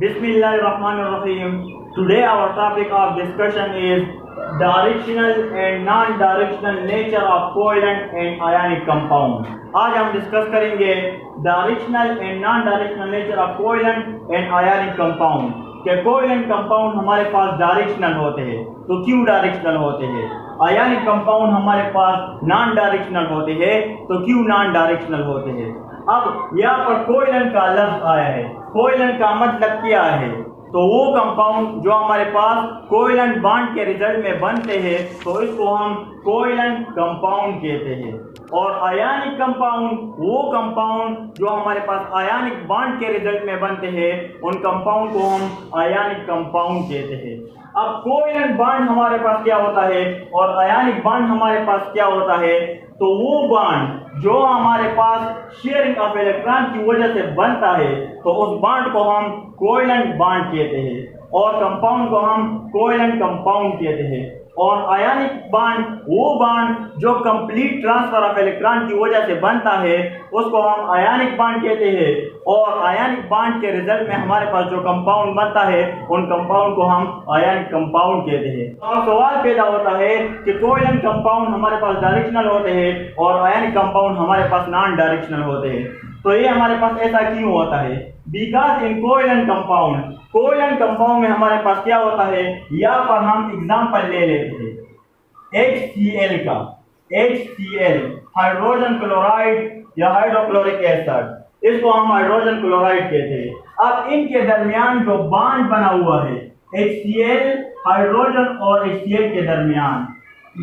Bismillahirrahmanirrahim. Today our topic of discussion is directional and non-directional nature of covalent and ionic compound. आज हम discuss करेंगे directional and non directional nature of covalent and ionic compound के covalent compound हमारे पास directional होते हैं तो क्यों directional होते हैं, आयनिक कंपाउंड हमारे पास नॉन डायरेक्शनल होते हैं तो क्यों नॉन डायरेक्शनल होते हैं। अब यहाँ पर कोवेलेंट का लफ्ज आया है, कोवेलेंट का मतलब क्या है, तो वो कंपाउंड जो हमारे पास कोवेलेंट बॉन्ड के रिजल्ट में बनते हैं तो इसको हम कोवेलेंट कंपाउंड कहते हैं। और आयनिक कंपाउंड वो कंपाउंड जो हमारे पास आयनिक बॉन्ड के रिजल्ट में बनते हैं उन कंपाउंड को हम आयनिक कंपाउंड कहते हैं। अब कोवेलेंट बॉन्ड हमारे पास क्या होता है और आयनिक बॉन्ड हमारे पास क्या होता है, तो वो बॉन्ड जो हमारे पास शेयरिंग ऑफ इलेक्ट्रॉन की वजह से बनता है तो उस बॉन्ड को हम कोवेलेंट बॉन्ड कहते हैं और कंपाउंड को हम कोवेलेंट कंपाउंड कहते हैं। और आयनिक बॉन्ड वो बॉन्ड जो कंप्लीट ट्रांसफर ऑफ इलेक्ट्रॉन की वजह से बनता है उसको हम आयनिक बॉन्ड कहते हैं। और आयनिक बॉन्ड के रिजल्ट में हमारे पास जो कंपाउंड बनता है उन कंपाउंड को हम आयनिक कंपाउंड कहते हैं। और सवाल पैदा होता है कि कोवेलेंट कंपाउंड हमारे पास डायरेक्शनल होते हैं और आयनिक कंपाउंड हमारे पास नॉन डायरेक्शनल होते हैं, तो ये हमारे पास ऐसा क्यों होता है। बिकॉज इन कोवेलेंट कंपाउंड में हमारे पास क्या होता है, यहाँ पर हम एग्जांपल ले लेते हैं HCl का, HCl हाइड्रोजन क्लोराइड या हाइड्रोक्लोरिक एसिड, इसको हम हाइड्रोजन क्लोराइड कहते हैं। अब इनके दरमियान जो बॉन्ड बना हुआ है HCl हाइड्रोजन और HCl के दरमियान,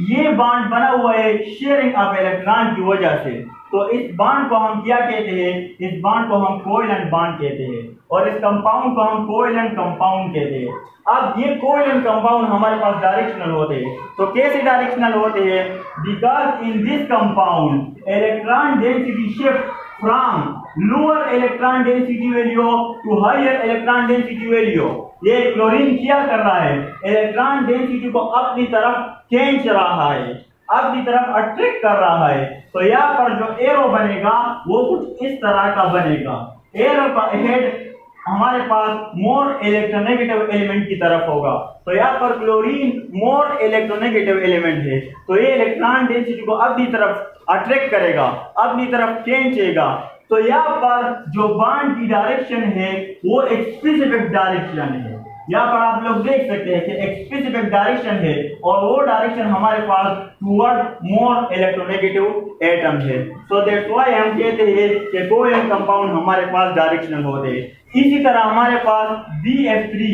ये बॉन्ड बना हुआ है शेयरिंग ऑफ इलेक्ट्रॉन की वजह से, तो इस बॉन्ड को हम क्या कहते हैं, इस बॉन्ड को हम कोवेलेंट बॉन्ड कहते हैं और इस कंपाउंड को हम कोवेलेंट कंपाउंड कहते हैं। अब ये कोवेलेंट कंपाउंड हमारे पास डायरेक्शनल होते हैं, तो कैसे डायरेक्शनल होते हैं, because in this compound electron density shift from lower electron density value to higher electron density value. ये क्लोरीन क्या कर रहा है, इलेक्ट्रॉन डेंसिटी को अपनी तरफ खींच रहा है, अपनी तरफ अट्रैक्ट कर रहा है। तो यहाँ पर जो एरो बनेगा वो कुछ इस तरह का बनेगा, एरो का हेड हमारे पास मोर इलेक्ट्रोनेगेटिव एलिमेंट की तरफ होगा, तो यहाँ पर क्लोरीन मोर इलेक्ट्रोनेगेटिव एलिमेंट है, तो ये इलेक्ट्रॉन डेंसिटी को अपनी तरफ अट्रैक्ट करेगा, अपनी तरफ खींचेगा। तो यहाँ पर जो बॉन्ड की डायरेक्शन है वो एक स्पेसिफिक डायरेक्शन है, यहाँ पर आप लोग देख सकते हैं कि एक स्पेसिफिक डायरेक्शन है और वो डायरेक्शन हमारे पास टुवर्ड मोर इलेक्ट्रोनेगेटिव एटम है। सो दैट्स व्हाई हम कहते हैं कि कोवेलेंट कंपाउंड हमारे पास डायरेक्शनल होते हैं। इसी तरह हमारे पास BF3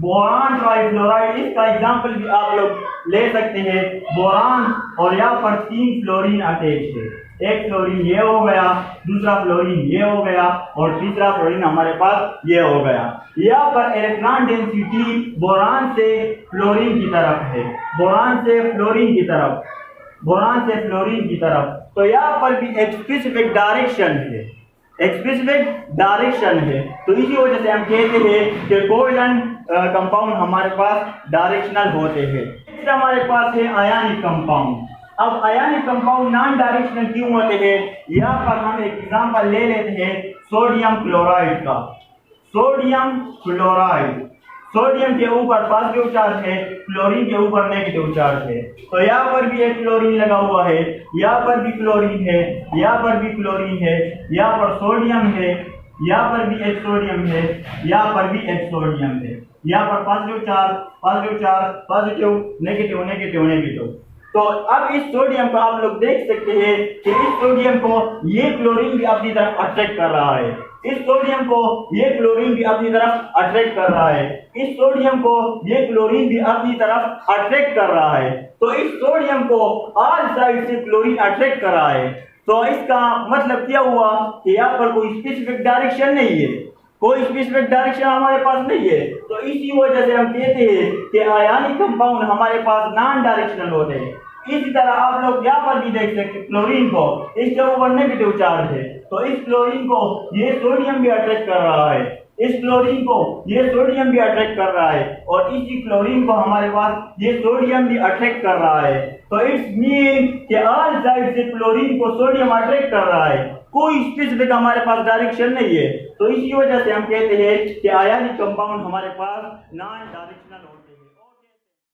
बोरान ट्राइफ्लोराइड, इसका एग्जांपल भी आप लोग ले सकते हैं। बोरान और यहाँ पर 3 फ्लोरीन अटैच है, एक फ्लोरीन ये हो गया, दूसरा फ्लोरीन ये हो गया और तीसरा फ्लोरीन हमारे पास ये हो गया। यहाँ पर इलेक्ट्रॉन डेंसिटी बोरान से फ्लोरीन की तरफ है, बोरान से फ्लोरीन की तरफ, बोरान से फ्लोरीन की तरफ, तो यहाँ पर भी एक स्पेसिफिक डायरेक्शन है, एक स्पेसिफिक डायरेक्शन है। तो इसी वजह से हम कहते हैं कि कोवेलेंट कंपाउंड हमारे पास डायरेक्शनल होते हैं। नेक्स्ट हमारे पास है आयनिक कंपाउंड। अब आयनिक कंपाउंड नॉन डायरेक्शनल क्यों होते हैं, यहाँ पर हम एक एग्जांपल ले लेते हैं सोडियम क्लोराइड का। सोडियम क्लोराइड, सोडियम के ऊपर पॉजिटिव चार्ज है, क्लोरीन के ऊपर नेगेटिव चार्ज है, तो यहाँ पर भी एक क्लोरीन लगा हुआ है, यहाँ पर भी क्लोरीन है, यहाँ पर भी क्लोरीन है, यहाँ पर सोडियम है, यहाँ पर भी एक सोडियम है, यहाँ पर भी एक सोडियम है, यहाँ पर positive charge positive charge positive negative negative negative. तो अब इस सोडियम को आप लोग देख सकते हैं कि इस सोडियम को ये क्लोरीन भी अपनी तरफ अट्रैक्ट कर रहा है, इस सोडियम को ये क्लोरीन भी अपनी तरफ अट्रैक्ट कर रहा है, इस सोडियम को ये क्लोरीन भी अपनी तरफ अट्रैक्ट कर रहा है। तो इस सोडियम को ऑल साइड से क्लोरीन अट्रैक्ट कर रहा है, तो इसका मतलब क्या हुआ कि यहाँ पर कोई स्पेसिफिक डायरेक्शन नहीं है, कोई स्पेसिफिक डायरेक्शन हमारे पास नहीं है। तो इसी वजह से हम कहते हैं कि आयनिक कंपाउंड हमारे पास नॉन डायरेक्शनल होते हैं। इसी तरह आप लोग यहाँ पर भी देख सकते हैं क्लोरीन को, इसके ऊपर नेगेटिव चार्ज है, तो इस क्लोरीन को ये सोडियम भी अट्रैक्ट कर रहा है, इस क्लोरीन को ये सोडियम भी अट्रैक्ट कर रहा है और इसी क्लोरीन को हमारे पास ये सोडियम भी अट्रैक्ट कर रहा है। तो इट्स मीन कि ऑल साइड से क्लोरीन को सोडियम अट्रैक्ट कर रहा है, कोई स्पेसिफिक हमारे पास डायरेक्शन नहीं है, तो इसी वजह से हम कहते हैं कि आयनिक कंपाउंड हमारे पास नॉन डायरेक्शनल होते हैं।